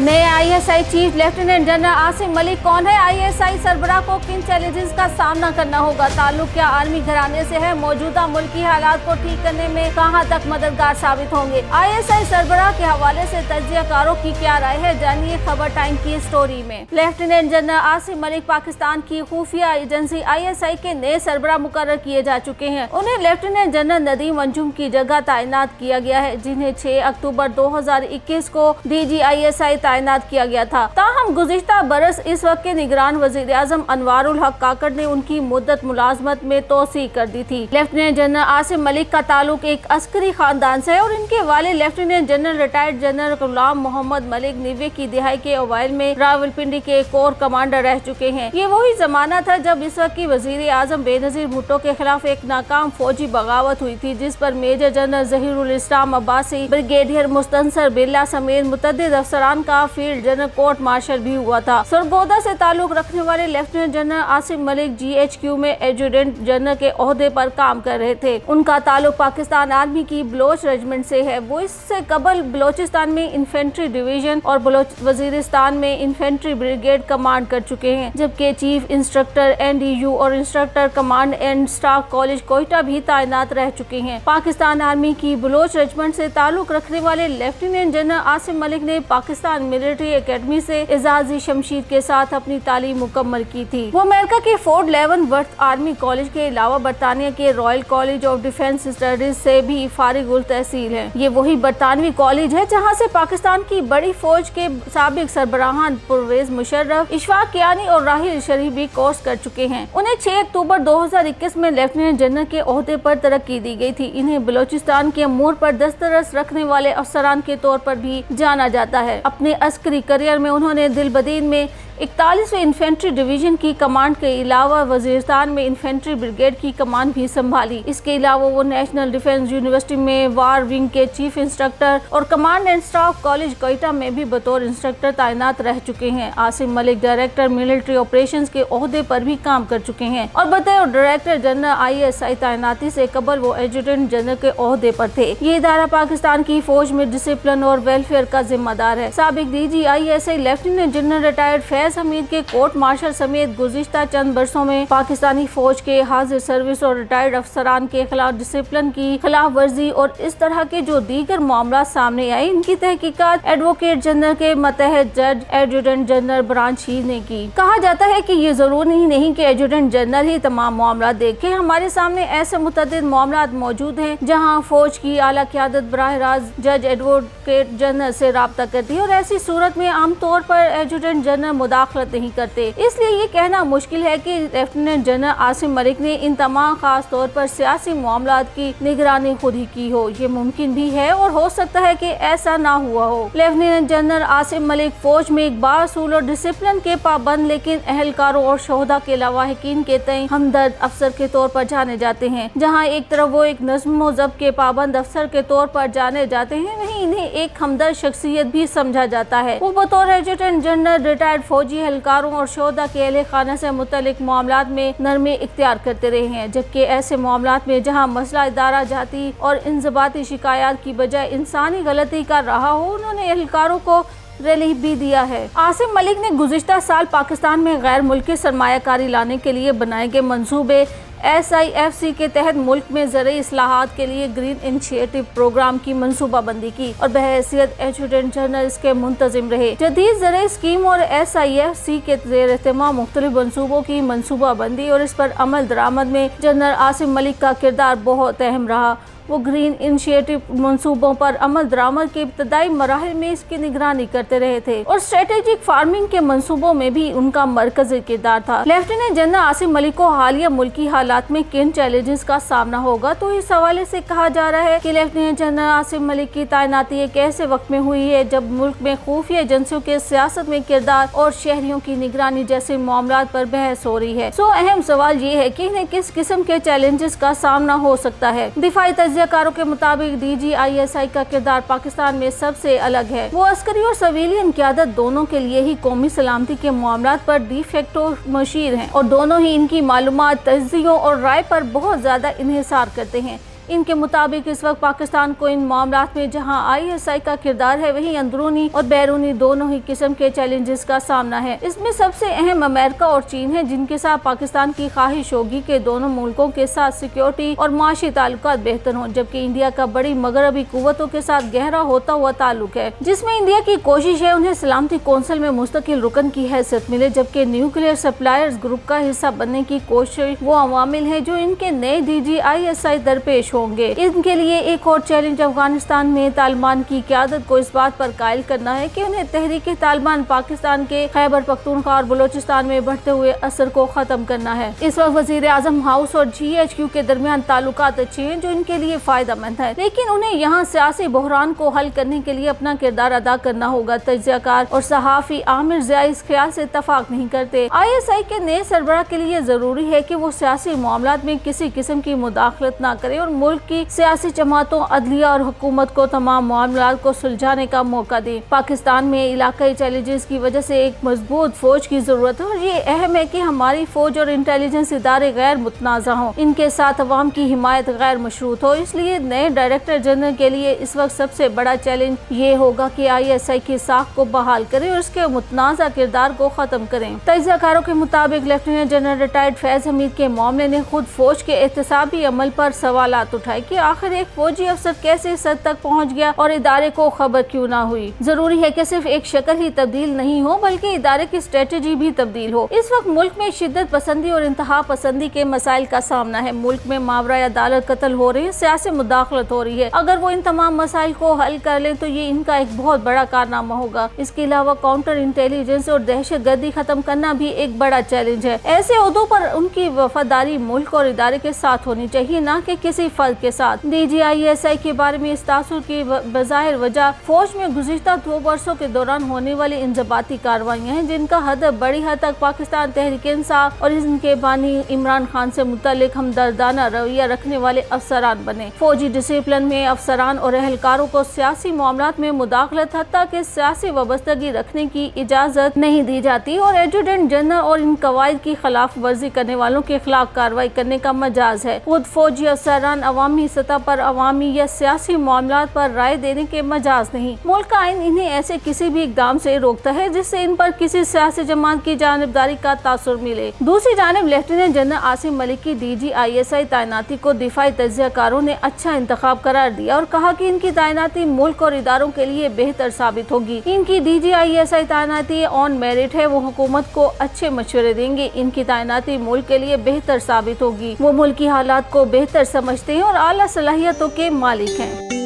नए ISI chief lieutenant general Asim Malik कौन है? आईएसआई सरबराह को किन चैलेंजेस का सामना करना होगा? ताल्लुक क्या आर्मी घराने से है? मौजूदा मुल्की हालात को ठीक करने में कहां तक मददगार साबित होंगे? आईएसआई सरबराह के हवाले से तज्जियाकारों की क्या राय है? जानिए खबर टाइम की स्टोरी में। लेफ्टिनेंट जनरल आसिम मलिक पाकिस्तान की खुफिया एजेंसी आईएसआई के नए सरबराह मुकर्रर किए जा चुके हैं। उन्हें लेफ्टिनेंट जनरल नदीम अंजुम की जगह तैनात किया गया है, जिन्हें 6 अक्टूबर 2021 को डीजी आईएसआई तैनात किया गया था। ताहम गुज़िश्ता बरस इस वक्त के निगरान वज़ीर आज़म अनवारुल हक काकड़ ने उनकी मुद्दत मुलाजमत में तोसी कर दी थी। लेफ्टिनेंट जनरल आसिम मलिक का ताल्लुक एक अस्करी खानदान से है और इनके वालिद लेफ्टिनेंट जनरल रिटायर्ड जनरल गुलाम मोहम्मद मलिक 90 की दिहाई के अवाइल में रावलपिंडी के कोर कमांडर रह चुके हैं। ये वही जमाना था जब इस वक्त की वज़ीर आज़म बेनज़ीर भुट्टो के खिलाफ एक नाकाम फौजी बगावत हुई थी, जिस पर मेजर जनरल ज़हीरुल इस्लाम अब्बासी, ब्रिगेडियर मुस्तनसर बिरला समेत मुतअद्दिद अफसरान का फील्ड जनरल कोर्ट मार्शल भी हुआ था। सरगोदा से ताल्लुक रखने वाले lieutenant general Asim Malik GHQ में एडजुटेंट जनरल के ओहदे पर काम कर रहे थे। उनका ताल्लुक पाकिस्तान आर्मी की बलोच रेजिमेंट से है। वो इससे कबल बलोचिस्तान में इन्फेंट्री डिवीजन और वजीरिस्तान में इन्फेंट्री ब्रिगेड कमांड कर चुके हैं, जबकि चीफ इंस्ट्रक्टर NDU और instructor command and staff college Quetta भी तैनात रह चुके हैं। पाकिस्तान आर्मी की बलोच रेजिमेंट से ताल्लुक रखने वाले लेफ्टिनेंट जनरल आसिम मलिक ने पाकिस्तान मिलिट्री एकेडमी से एजाजी शमशीर के साथ अपनी तालीम मुकम्मल की थी। वो अमेरिका के फोर्ट लेवन वर्थ आर्मी कॉलेज के अलावा बरतानिया के royal college of defence studies से भी फारिगुल तहसील है। ये वही बरतानवी कॉलेज है जहाँ से पाकिस्तान की बड़ी फौज के साबिक सरबराहान परवेज मुशर्रफ, इशफाक कियानी और राहिल शरीफ भी कोर्स कर चुके हैं। उन्हें 6 अक्टूबर 2021 में लेफ्टिनेंट जनरल के ओहदे पर तरक्की दी गई थी। इन्हें बलोचिस्तान के अमूर पर दस्तरस रखने वाले अफसरान के तौर पर भी जाना जाता है। अपने अस्करी करियर में उन्होंने दिलबदीन में 41वें इन्फेंट्री डिवीजन की कमांड के अलावा वजीरिस्तान में इन्फेंट्री ब्रिगेड की कमांड भी संभाली। इसके अलावा वो नेशनल डिफेंस यूनिवर्सिटी में वार विंग के चीफ इंस्ट्रक्टर और command and staff college Quetta में भी बतौर इंस्ट्रक्टर तैनात रह चुके हैं। Asim Malik director military operations के ओहदे पर भी काम कर चुके हैं और बतौर डायरेक्टर जनरल ISI तैनाती से कबल वो एडजुटेंट जनरल के ओहदे पर थे। ये इदारा पाकिस्तान की फौज में डिसिप्लिन और वेलफेयर का जिम्मेदार है। साबिक DG ISI lieutenant general retired Hamid के कोर्ट मार्शल समेत गुज़िश्ता चंद बरसों में पाकिस्तानी फौज के हाजिर सर्विस और रिटायर्ड अफसरान के खिलाफ डिसिप्लिन की खिलाफ वर्जी और इस तरह के जो दीगर मामला सामने आए, इनकी तहकीकात एडवोकेट जनरल के मतहत जज एडजुटेंट जनरल ब्रांच ही ने की। कहा जाता है कि ये जरूरी नहीं कि एडजुटेंट जनरल ही तमाम मामला देखे। हमारे सामने ऐसे मुतअद्दिद मामला मौजूद हैं जहाँ फौज की आला क़यादत बराह रास्त जज एडवोकेट जनरल से राब्ता करती है और ऐसी सूरत में आमतौर पर एडजुटेंट जनरल मुदाखलत नहीं करते। इसलिए ये कहना मुश्किल है कि लेफ्टिनेंट जनरल आसिम मलिक ने इन तमाम खास तौर पर सियासी मामलात की निगरानी खुद ही की हो। ये मुमकिन भी है और हो सकता है कि ऐसा ना हुआ हो। लेफ्टिनेंट जनरल आसिम मलिक फौज में एक बासूल और डिसिप्लिन के पाबंद लेकिन अहलकारों और शोहदा के लवाहिकीन के तय हमदर्द अफसर के तौर पर जाने जाते हैं। जहाँ एक तरफ वो एक नज़्म व ज़ब्त के पाबंद अफसर के तौर पर जाने जाते हैं, वहीं इन्हें एक हमदर्द शख्सियत भी समझा जाता है। वो बतौर एडजुटेंट जनरल रिटायर्ड फौजी एहलकारों और शोहदा के अहले खाना से मुतल्लिक मामलात में नरमी इख्तियार करते रहे हैं, जबकि ऐसे मामलात में जहां मसला इदारा जाती और इंज़बाती शिकायत की बजाय इंसानी गलती का रहा हो, उन्होंने एहलकारों को रिलीफ भी दिया है। आसिम मलिक ने गुज़िश्ता साल पाकिस्तान में गैर मुल्की सरमायाकारी लाने के लिए बनाए गए मंसूबे SIFC के तहत मुल्क में ज़रूरी इस्लाहात के लिए ग्रीन इनिशिएटिव प्रोग्राम की मनसूबाबंदी की और बहैसियत एडजुटेंट जनरल इसके मुंतजिम रहे। जदीद ज़रूरी स्कीम और SIFC के ज़ेर एहतमाम मुख्तलिफ मनसूबों की मनसूबाबंदी और इस पर अमल दरामद में जनरल आसिम मलिक का किरदार बहुत अहम रहा। वो ग्रीन इनिशिएटिव मंसूबों पर अमल दरामद के इब्तदाई मराहिल में इसकी निगरानी करते रहे थे और स्ट्रेटेजिक फार्मिंग के मंसूबों में भी उनका मरकजी किरदार था। लेफ्टिनेंट जनरल आसिम मलिक को हालिया मुल्की हालात में किन चैलेंजेस का सामना होगा, तो इस हवाले से कहा जा रहा है कि लेफ्टिनेंट जनरल आसिम मलिक की तैनाती एक ऐसे वक्त में हुई है जब मुल्क में खुफिया एजेंसियों के सियासत में किरदार और शहरियों की निगरानी जैसे मामलात पर बहस हो रही है। अहम सवाल ये है कि इन्हें किस किस्म के चैलेंजेस का सामना हो सकता है। दिफाई तज्जियाकारों के मुताबिक DG ISI का किरदार पाकिस्तान में सबसे अलग है। वो अस्करी और सिविलियन क़यादत दोनों के लिए ही कौमी सलामती के मामलात पर डी फैक्टो मशीर हैं और दोनों ही इनकी मालूमात, तज्जियों और राय पर बहुत ज्यादा इन्हिसार करते हैं। इनके मुताबिक इस वक्त पाकिस्तान को इन मामलात में जहां ISI का किरदार है, वहीं अंदरूनी और बैरूनी दोनों ही किस्म के चैलेंजेस का सामना है। इसमें सबसे अहम अमेरिका और चीन है, जिनके साथ पाकिस्तान की ख्वाहिश होगी कि दोनों मुल्कों के साथ सिक्योरिटी और माशी ताल्लुकात बेहतर हों, जबकि इंडिया का बड़ी मगरबी कुव्वतों के साथ गहरा होता हुआ ताल्लुक है, जिसमें इंडिया की कोशिश है उन्हें सलामती कौंसिल में मुस्तकिल रुकन की हैसियत मिले, जबकि न्यूक्लियर सप्लायर्स ग्रुप का हिस्सा बनने की कोशिश वो अवामिल है जो इनके नए DG ISI दरपेश होंगे। इनके लिए एक और चैलेंज अफगानिस्तान में तालिबान की क़यादत को इस बात पर कायल करना है कि उन्हें तहरीक तालिबान पाकिस्तान के खैबर पख्तूनख्वा और बलोचिस्तान में बढ़ते हुए असर को खत्म करना है। इस वक्त वजीर आजम हाउस और GHQ के दरमियान ताल्लुकात अच्छे हैं, जो इनके लिए फायदेमंद है, लेकिन उन्हें यहाँ सियासी बहरान को हल करने के लिए अपना किरदार अदा करना होगा। तज्ज़ियाकार और सहाफ़ी आमिर ज़िया इस ख्याल से इत्तफाक नहीं करते। ISI के नए सरबराह के लिए जरूरी है कि वो सियासी मामलात में किसी किस्म की मुदाखलत न करे और मुल्क की सियासी जमातों, अदलिया और हुकूमत को तमाम मामलात को सुलझाने का मौका दे। पाकिस्तान में इलाकाई चैलेंजेस की वजह से एक मजबूत फौज की जरूरत है और ये अहम है कि हमारी फौज और इंटेलिजेंस इदारे गैर मुतनाज़ा हों, इनके साथ अवाम की हिमायत गैर मशरूत हो। इसलिए नए डायरेक्टर जनरल के लिए इस वक्त सबसे बड़ा चैलेंज ये होगा कि ISI की साख को बहाल करें और उसके मुतनाज़ा किरदार को खत्म करें। तज्ज़ियाकारों के मुताबिक lieutenant general retired Faiz Hamid के मामले ने खुद फौज के एहतसाबी अमल पर सवालात उठाए कि आखिर एक फौजी अफसर कैसे इस हद तक पहुँच गया और इदारे को खबर क्यों ना हुई। जरूरी है कि सिर्फ एक शक्ल ही तब्दील नहीं हो, बल्कि इदारे की स्ट्रेटेजी भी तब्दील हो। इस वक्त मुल्क में शिद्दत पसंदी और इंतहा पसंदी के मसाइल का सामना है। मुल्क में मावरा अदालत कत्ल हो रही है, सियासी मुदाखलत हो रही है। अगर वो इन तमाम मसाइल को हल कर ले तो ये इनका एक बहुत बड़ा कारनामा होगा। इसके अलावा काउंटर इंटेलिजेंस और दहशत गर्दी खत्म करना भी एक बड़ा चैलेंज है। ऐसे ओहदों पर उनकी वफादारी मुल्क और इदारे के साथ होनी चाहिए, ना कि किसी फर्द के साथ। DG ISI के बारे में इस तासुर की बज़ाहिर वजह फौज में गुज़िश्ता 2 वर्षों के दौरान होने वाली इंज़बाती कार्रवाइयाँ हैं, जिनका हदफ बड़ी हद तक पाकिस्तान तहरीक इंसाफ और इनके बानी इमरान खान से मुतल्लिक हमदर्दाना रवैया रखने वाले अफसरान बने। फौजी डिसिप्लिन में अफसरान और एहलकारों को सियासी मामलात में मुदाखलत हत्ता के सियासी वाबस्तगी रखने की इजाज़त नहीं दी जाती और एडजुटेंट जनरल और इन कवायद की खिलाफ वर्जी करने वालों के खिलाफ कार्रवाई करने का मजाज है। खुद फौजी अफसरान अवामी सतह पर अवामी या सियासी मामलात पर राय देने के मजाज नहीं। मुल्क का आइन इन्हें ऐसे किसी भी इकदाम से रोकता है जिससे इन पर किसी सियासी जमात की जानिबदारी का तासुर मिले। दूसरी जानिब लेफ्टिनेंट जनरल आसिम मलिक की DG ISI तैनाती को दिफाई तज्ज़ियाकारों ने अच्छा इंतखाब करार दिया और कहा कि इनकी तैनाती मुल्क और इदारों के लिए बेहतर साबित होगी। इनकी DG ISI तैनाती ऑन मेरिट है, वो हुकूमत को अच्छे मशवरे देंगे। इनकी तैनाती मुल्क के लिए बेहतर साबित होगी। वो मुल्क की हालात को बेहतर समझते हैं और आला सलाहियतों के मालिक हैं।